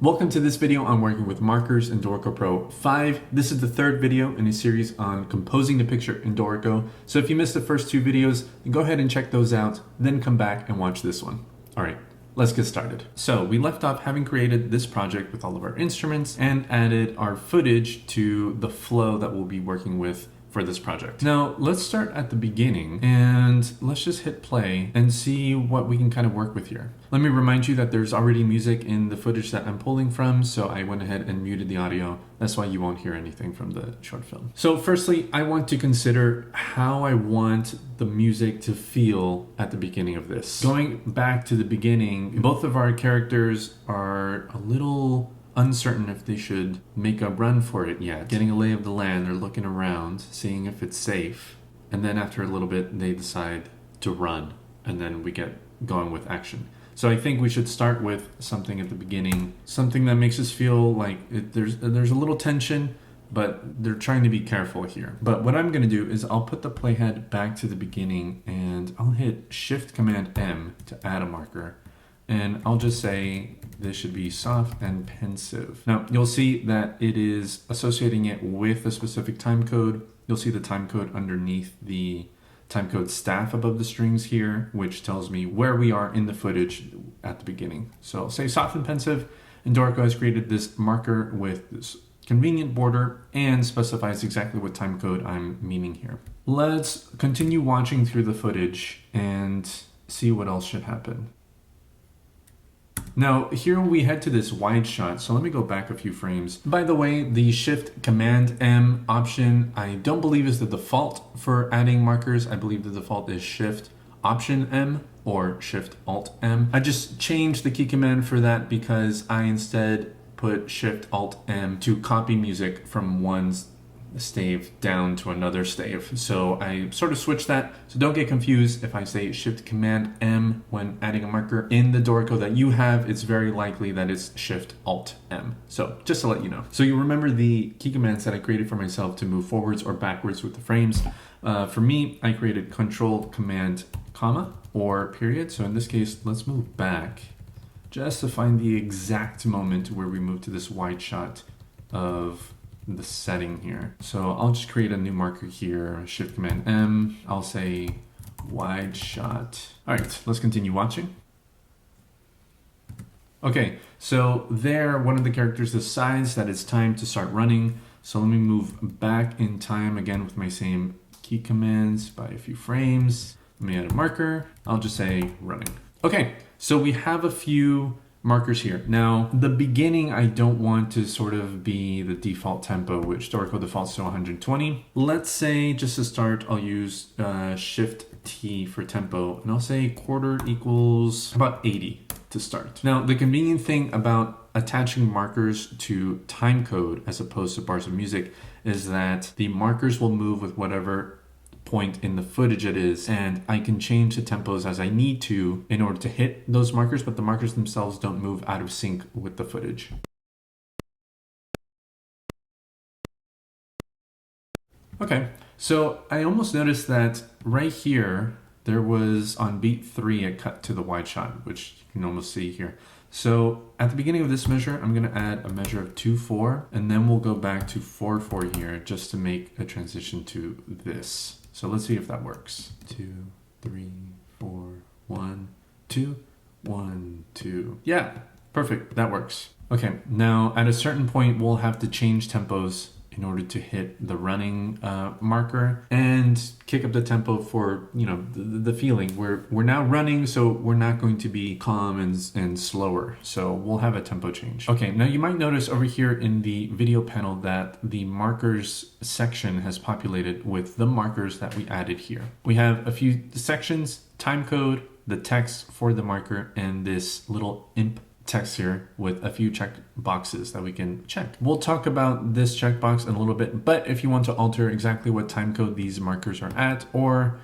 Welcome to this video on working with markers in Dorico Pro 5. This is the third video in a series on composing the picture in Dorico. So if you missed the first two videos, then go ahead and check those out, then come back and watch this one. All right, let's get started. So we left off having created this project with all of our instruments and added our footage to the flow that we'll be working with for this project. Now let's start at the beginning and let's just hit play and see what we can kind of work with here. Let me remind you that there's already music in the footage that I'm pulling from, so I went ahead and muted the audio. That's why you won't hear anything from the short film. So firstly, I want to consider how I want the music to feel at the beginning of this. Going back to the beginning, both of our characters are a little uncertain if they should make a run for it yet. Getting a lay of the land, they're looking around, seeing if it's safe. And then after a little bit, they decide to run. And then we get going with action. So I think we should start with something at the beginning, something that makes us feel like there's a little tension, but they're trying to be careful here. But what I'm gonna do is I'll put the playhead back to the beginning and I'll hit Shift-Command-M to add a marker. And I'll just say this should be soft and pensive. Now you'll see that it is associating it with a specific time code. You'll see the time code underneath the timecode staff above the strings here, which tells me where we are in the footage at the beginning. So I'll say soft and pensive, and Dorico has created this marker with this convenient border and specifies exactly what timecode I'm meaning here. Let's continue watching through the footage and see what else should happen. Now here we head to this wide shot, so let me go back a few frames. By the way, the Shift-Command-M option I don't believe is the default for adding markers. I believe the default is Shift-Option-M or Shift-Alt-M. I just changed the key command for that because I instead put Shift-Alt-M to copy music from one stave down to another stave. So I sort of switched that. So don't get confused if I say Shift-Command-M when adding a marker in the Dorico that you have. It's very likely that it's Shift-Alt-M. So just to let you know. So you remember the key commands that I created for myself to move forwards or backwards with the frames. For me, I created Control-Command, comma, or period. So in this case, let's move back just to find the exact moment where we move to this wide shot of the setting here. So I'll just create a new marker here, Shift-Command-M. I'll say wide shot. All right, let's continue watching. Okay, so there, one of the characters decides that it's time to start running. So let me move back in time again with my same key commands by a few frames. Let me add a marker. I'll just say running. Okay, so we have a few markers here. Now, the beginning, I don't want to sort of be the default tempo, which Dorico defaults to 120. Let's say, just to start, I'll use Shift-T for tempo, and I'll say quarter equals about 80 to start. Now, the convenient thing about attaching markers to timecode as opposed to bars of music is that the markers will move with whatever point in the footage it is, and I can change the tempos as I need to in order to hit those markers, but the markers themselves don't move out of sync with the footage. Okay, so I almost noticed that right here there was on beat 3 a cut to the wide shot, which you can almost see here. So at the beginning of this measure, I'm going to add a measure of 2/4, and then we'll go back to 4/4 here just to make a transition to this. So let's see if that works. 2, 3, 4, 1, 2, 1, 2. Yeah, perfect. That works. Okay, now at a certain point, we'll have to change tempos in order to hit the running marker and kick up the tempo for, you know, the feeling. We're now running, so we're not going to be calm and slower. So we'll have a tempo change. Okay, now you might notice over here in the video panel that the markers section has populated with the markers that we added here. We have a few sections, timecode, the text for the marker, and this little imp text here with a few check boxes that we can check. We'll talk about this checkbox in a little bit, but if you want to alter exactly what timecode these markers are at, or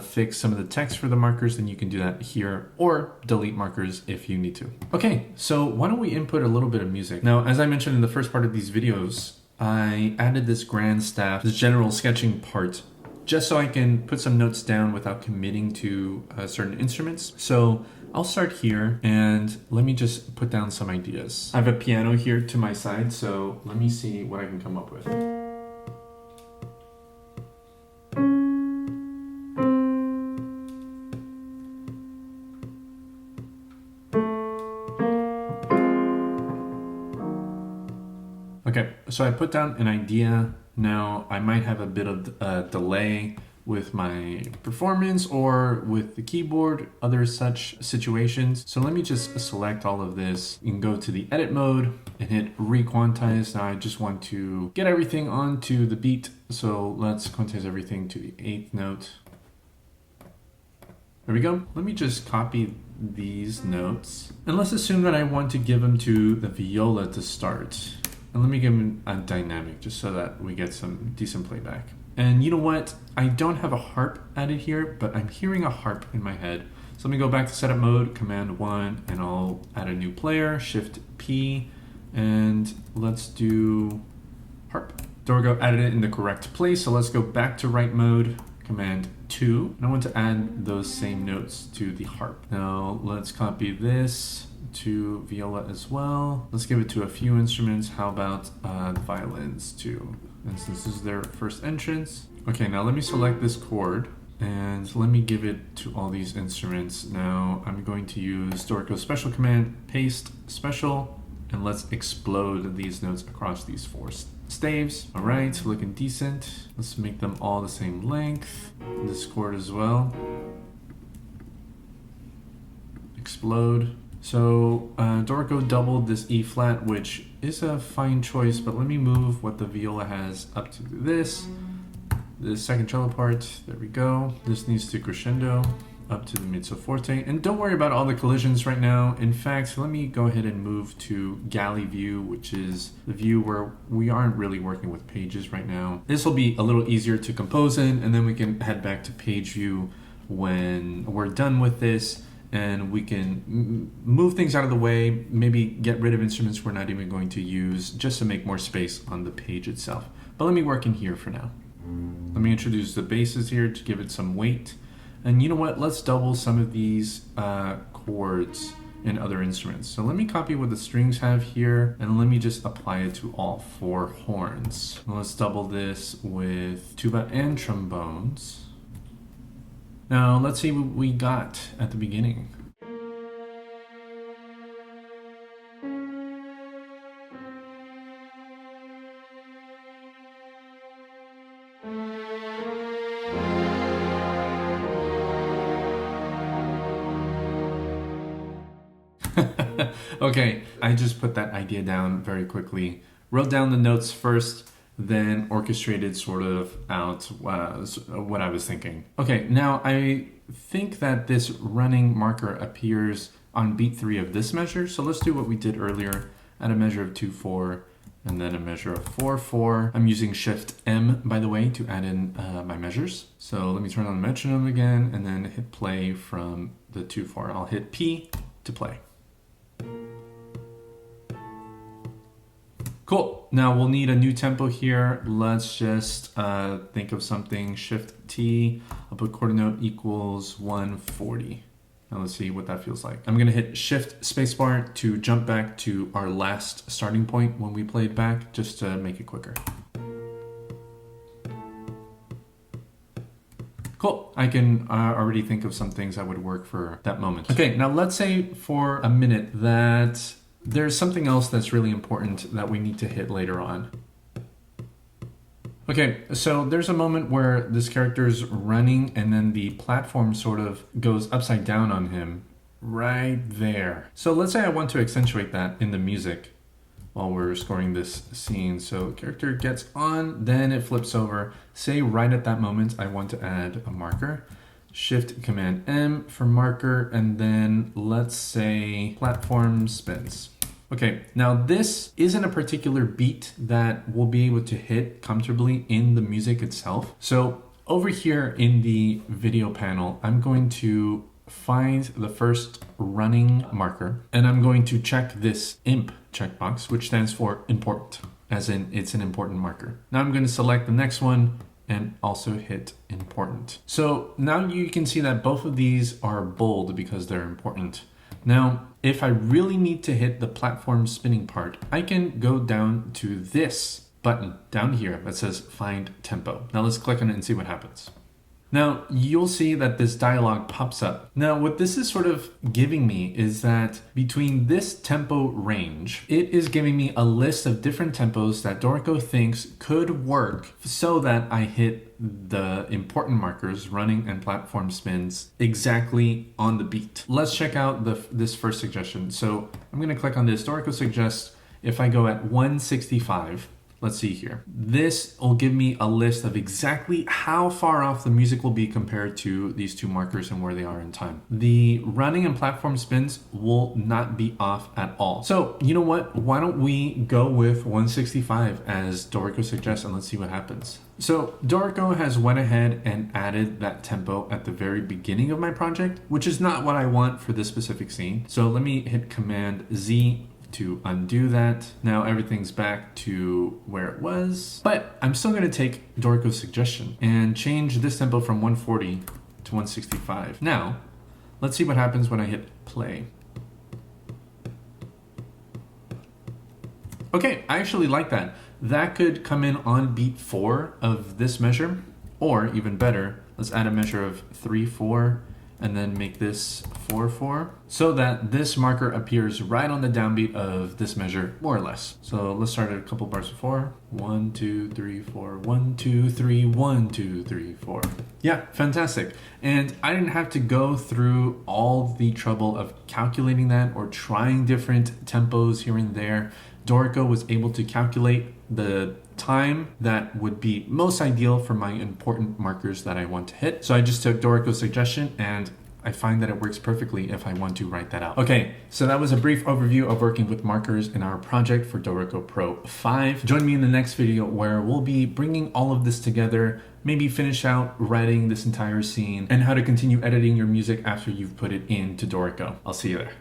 fix some of the text for the markers, then you can do that here, or delete markers if you need to. Okay, so why don't we input a little bit of music? Now, as I mentioned in the first part of these videos, I added this grand staff, this general sketching part, just so I can put some notes down without committing to certain instruments. So I'll start here and let me just put down some ideas. I have a piano here to my side, so let me see what I can come up with. Okay, so I put down an idea. Now I might have a bit of a delay with my performance or with the keyboard, other such situations. So let me just select all of this. You can go to the edit mode and hit re-quantize. Now I just want to get everything onto the beat. So let's quantize everything to the 8th note. There we go. Let me just copy these notes. And let's assume that I want to give them to the viola to start. And let me give them a dynamic just so that we get some decent playback. And you know what? I don't have a harp added here, but I'm hearing a harp in my head. So let me go back to setup mode, Command 1, and I'll add a new player, Shift P, and let's do harp. Dorico added it in the correct place, so let's go back to write mode, Command 2, and I want to add those same notes to the harp. Now let's copy this to viola as well. Let's give it to a few instruments. How about the violins too? And since this is their first entrance. Okay, now let me select this chord and let me give it to all these instruments. Now I'm going to use Dorico special command, paste special, and let's explode these notes across these 4 staves. All right, looking decent. Let's make them all the same length. This chord as well. Explode. So Dorico doubled this E flat, which is a fine choice, but let me move what the viola has up to this second cello part. There we go. This needs to crescendo up to the mezzo forte. And don't worry about all the collisions right now. In fact, let me go ahead and move to Galley View, which is the view where we aren't really working with pages right now. This will be a little easier to compose in, and then we can head back to page view when we're done with this. And we can move things out of the way, maybe get rid of instruments we're not even going to use just to make more space on the page itself. But let me work in here for now. Let me introduce the basses here to give it some weight. And you know what? Let's double some of these chords in other instruments. So let me copy what the strings have here and let me just apply it to all 4 horns. Let's double this with tuba and trombones. Now let's see what we got at the beginning. Okay, I just put that idea down very quickly, wrote down the notes first, then orchestrated sort of out what I was thinking. Okay, now I think that this running marker appears on beat 3 of this measure. So let's do what we did earlier, add a measure of 2/4 and then a measure of 4/4. I'm using ShiftM, by the way, to add in my measures. So let me turn on the metronome again and then hit play from the 2/4. I'll hit P to play. Cool. Now we'll need a new tempo here. Let's just think of something. Shift T. I'll put quarter note equals 140. Now let's see what that feels like. I'm going to hit Shift spacebar to jump back to our last starting point when we played back, just to make it quicker. Cool. I can already think of some things that would work for that moment. Okay, now let's say for a minute that there's something else that's really important that we need to hit later on. Okay, so there's a moment where this character's running and then the platform sort of goes upside down on him right there. So let's say I want to accentuate that in the music while we're scoring this scene. So the character gets on, then it flips over. Say right at that moment, I want to add a marker. Shift Command M for marker, and then let's say platform spins. Okay, now this isn't a particular beat that we'll be able to hit comfortably in the music itself. So over here in the video panel, I'm going to find the first running marker, and I'm going to check this imp checkbox, which stands for important, as in it's an important marker. Now I'm going to select the next one and also hit important. So now you can see that both of these are bold because they're important. Now, if I really need to hit the platform spinning part, I can go down to this button down here that says find tempo. Now let's click on it and see what happens. Now you'll see that this dialog pops up. Now what this is sort of giving me is that between this tempo range, it is giving me a list of different tempos that Dorico thinks could work so that I hit the important markers, running and platform spins, exactly on the beat. Let's check out this first suggestion. So I'm gonna click on this. Dorico suggests if I go at 165, let's see here. This will give me a list of exactly how far off the music will be compared to these two markers and where they are in time. The running and platform spins will not be off at all. So you know what? Why don't we go with 165 as Dorico suggests, and let's see what happens. So Dorico has went ahead and added that tempo at the very beginning of my project, which is not what I want for this specific scene. So let me hit Command Z to undo that. Now everything's back to where it was, but I'm still going to take Dorico's suggestion and change this tempo from 140 to 165. Now let's see what happens when I hit play. Okay, I actually like that. That could come in on beat 4 of this measure, or even better, let's add a measure of 3/4 and then make this 4/4 so that this marker appears right on the downbeat of this measure, more or less. So let's start at a couple bars before. 1, 2, 3, 4, 1, 2, 3, 1, 2, 3, 4. Yeah, fantastic. And I didn't have to go through all the trouble of calculating that or trying different tempos here and there. Dorico was able to calculate the time that would be most ideal for my important markers that I want to hit. So I just took Dorico's suggestion and I find that it works perfectly if I want to write that out. Okay, so that was a brief overview of working with markers in our project for Dorico Pro 5. Join me in the next video where we'll be bringing all of this together, maybe finish out writing this entire scene and how to continue editing your music after you've put it into Dorico. I'll see you there.